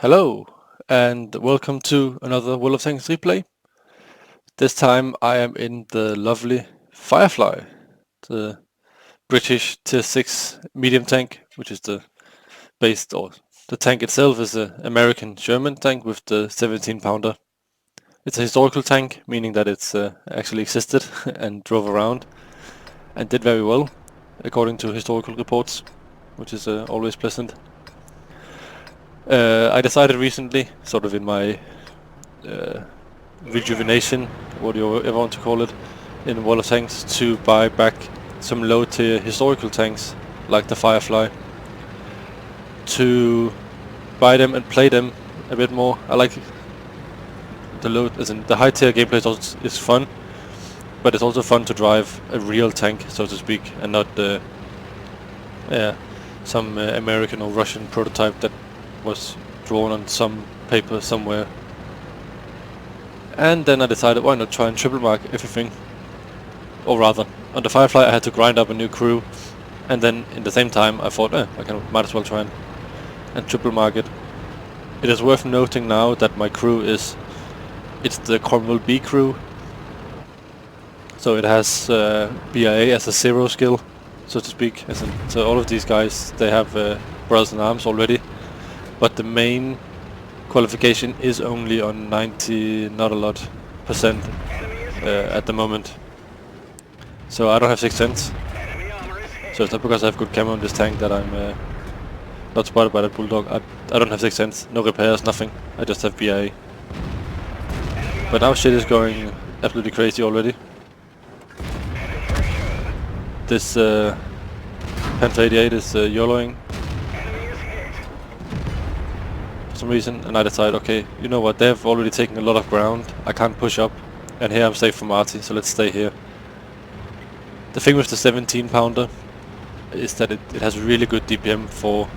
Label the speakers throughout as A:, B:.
A: Hello, and welcome to another World of Tanks replay. This time I am in the lovely Firefly, the British Tier 6 medium tank, which is the tank itself is an American Sherman tank with the 17 pounder. It's a historical tank, meaning that it's actually existed and drove around and did very well, according to historical reports, which is always pleasant. I decided recently, sort of in my rejuvenation, what you ever want to call it, in World of Tanks, to buy back some low tier historical tanks like the Firefly, to buy them and play them a bit more. I like the low, as in the high tier gameplay is fun, but it's also fun to drive a real tank, so to speak, and not some American or Russian prototype that was drawn on some paper somewhere. And then I decided, why not try and triple mark everything? Or rather, on the Firefly I had to grind up a new crew, and then in the same time I thought, might as well try and triple mark it. It is worth noting now that my crew it's the Cromwell B crew, so it has BIA as a 0 skill, so to speak. So all of these guys, they have brothers in arms already, but the main qualification is only on 90, not a lot, percent at the moment. So I don't have 6th sense. So it's not because I have good camo on this tank that I'm not spotted by that bulldog. I don't have 6th sense, no repairs, nothing. I just have BIA. But now shit is going absolutely crazy already. This Panther 88 is YOLOing for some reason, and I decide, okay, you know what, they've already taken a lot of ground, I can't push up, and here I'm safe from Arty, so let's stay here. The thing with the 17 pounder is that it has really good DPM for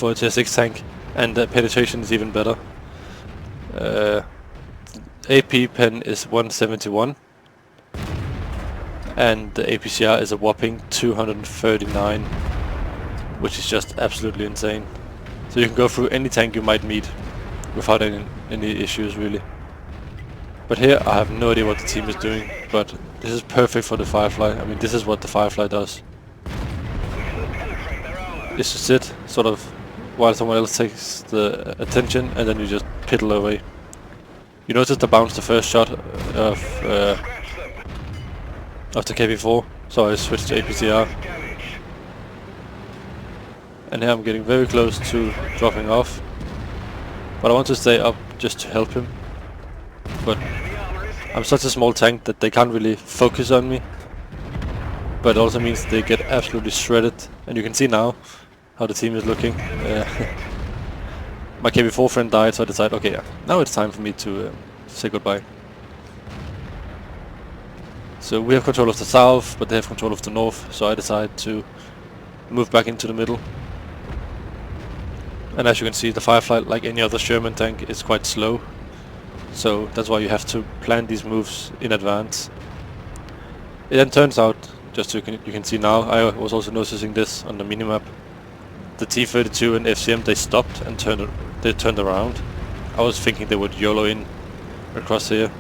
A: a tier 6 tank, and the penetration is even better. AP pen is 171, and the APCR is a whopping 239, which is just absolutely insane. So you can go through any tank you might meet without any issues, really. But here I have no idea what the team is doing, but this is perfect for the Firefly. I mean, this is what the Firefly does. Is to sit, sort of, while someone else takes the attention, and then you just piddle away. You notice the bounce the first shot of the KP4, so I switched to APCR. And here I'm getting very close to dropping off, but I want to stay up just to help him. But I'm such a small tank that they can't really focus on me, but it also means they get absolutely shredded, and you can see now how the team is looking. My KP4 friend died, so I decided, okay, now it's time for me to say goodbye. So we have control of the south, but they have control of the north, so I decided to move back into the middle. And as you can see, the Firefly, like any other Sherman tank, is quite slow. So that's why you have to plan these moves in advance. It then turns out, just so you can see now, I was also noticing this on the minimap. The T-32 and FCM, they stopped and turned around. I was thinking they would YOLO in across here.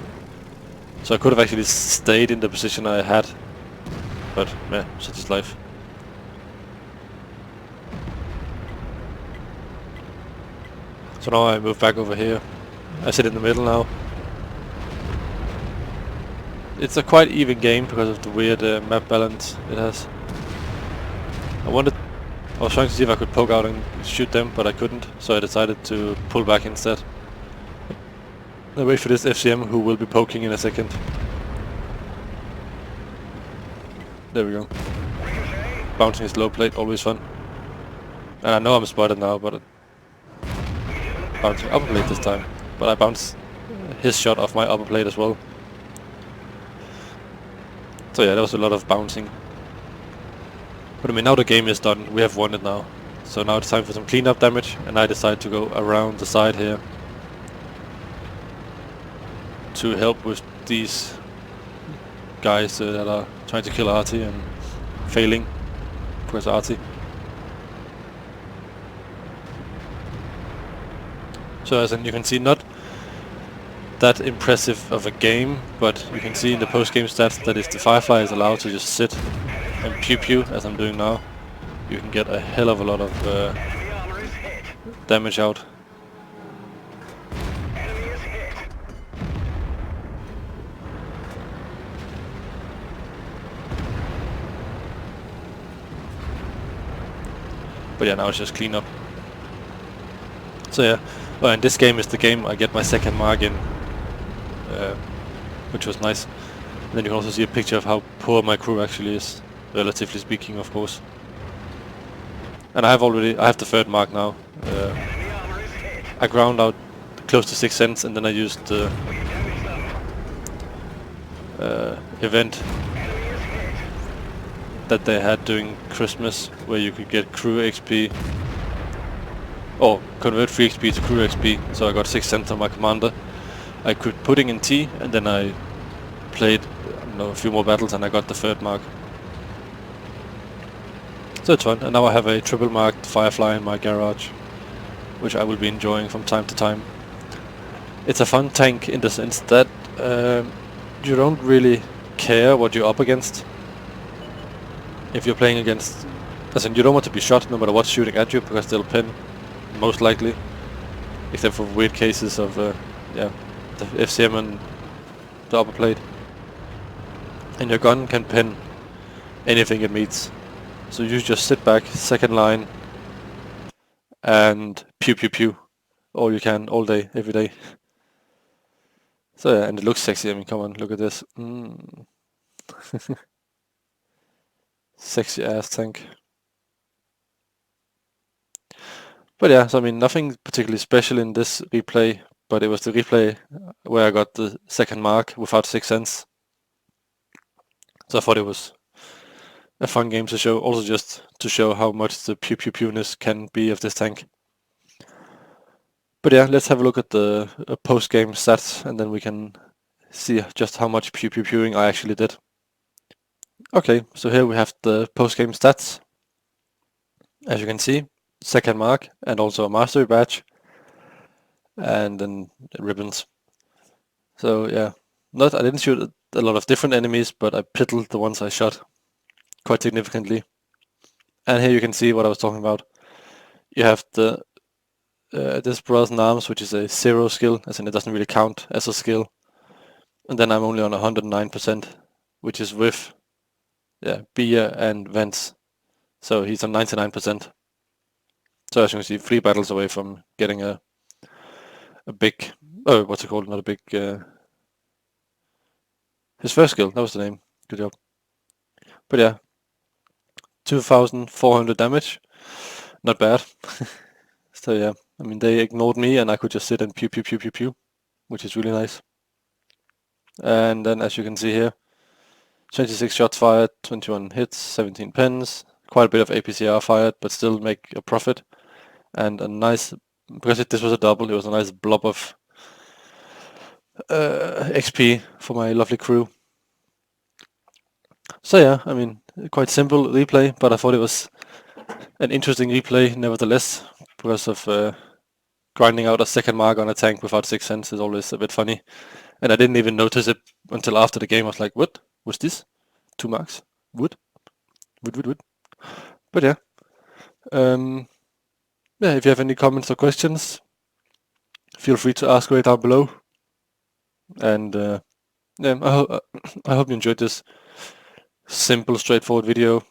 A: So I could have actually stayed in the position I had. But, yeah, such is life. So now I move back over here. I sit in the middle now. It's a quite even game because of the weird map balance it has. I was trying to see if I could poke out and shoot them, but I couldn't, so I decided to pull back instead. I wait for this FCM, who will be poking in a second. There we go. Bouncing his low plate, always fun. And I know I'm spotted now, but bouncing upper plate this time. But I bounced his shot off my upper plate as well. So yeah, there was a lot of bouncing. But I mean, now the game is done, we have won it now. So now it's time for some cleanup damage, and I decide to go around the side here to help with these guys that are trying to kill Arty and failing. Where's Arty? So as in you can see, not that impressive of a game, but you can see in the post-game stats that if the Firefly is allowed to just sit and pew-pew, as I'm doing now, you can get a hell of a lot of damage out. But yeah, now it's just clean up. So yeah, well, and this game is the game I get my second mark in, which was nice. And then you can also see a picture of how poor my crew actually is, relatively speaking, of course. And I have the third mark now. I ground out close to 6 cents, and then I used the event that they had during Christmas, where you could get crew XP, or convert free XP to crew XP. So I got 6 cents on my commander. I quit putting in T, and then I played a few more battles, and I got the third mark. So it's fun, and now I have a triple marked Firefly in my garage, which I will be enjoying from time to time. It's a fun tank in the sense that you don't really care what you're up against. If you're playing against, as in you don't want to be shot no matter what's shooting at you, because they'll pin, most likely, except for weird cases of the FCM and the upper plate. And your gun can pin anything it meets. So you just sit back, second line, and pew pew pew, all you can, all day, every day. So yeah, and it looks sexy. I mean, come on, look at this. Sexy ass tank. But yeah, so I mean, nothing particularly special in this replay, but it was the replay where I got the second mark without 6 cents. So I thought it was a fun game to show, also just to show how much the pew pew pewness can be of this tank. But yeah, let's have a look at the post-game stats, and then we can see just how much pew pew pewing I actually did. Okay, so here we have the post-game stats. As you can see, second mark and also a mastery badge, and then ribbons. So yeah, I didn't shoot a lot of different enemies, but I piddled the ones I shot quite significantly. And here you can see what I was talking about. You have the this Brothers in Arms, which is a 0 skill, as in it doesn't really count as a skill. And then I'm only on 109%, which is with Bia and Vance. So he's on 99%. So as you can see, 3 battles away from getting a big, what's it called? Not a big, his first skill, that was the name. Good job. But yeah, 2,400 damage, not bad. So yeah, I mean, they ignored me and I could just sit and pew pew pew pew pew, which is really nice. And then as you can see here, 26 shots fired, 21 hits, 17 pens, quite a bit of APCR fired, but still make a profit. And a nice, because this was a double, it was a nice blob of XP for my lovely crew. So yeah, I mean, quite simple replay, but I thought it was an interesting replay nevertheless, because of grinding out a second mark on a tank without 6 cents is always a bit funny. And I didn't even notice it until after the game. I was like, what? What's this? 2 marks? Wood? Wood. But yeah. Yeah, if you have any comments or questions, feel free to ask right down below. And yeah, I hope you enjoyed this simple, straightforward video.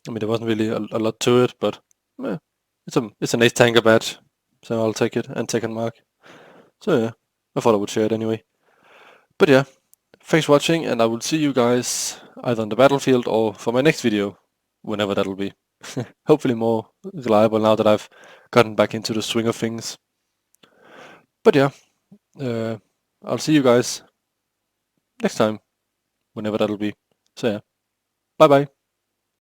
A: I mean, there wasn't really a lot to it, but yeah, it's a nice tanker badge, so I'll take it and second mark. So yeah, I thought I would share it anyway. But yeah, thanks for watching, and I will see you guys either on the battlefield or for my next video, whenever that'll be. Hopefully more reliable now that I've gotten back into the swing of things. But yeah, I'll see you guys next time, whenever that'll be. So yeah, bye bye.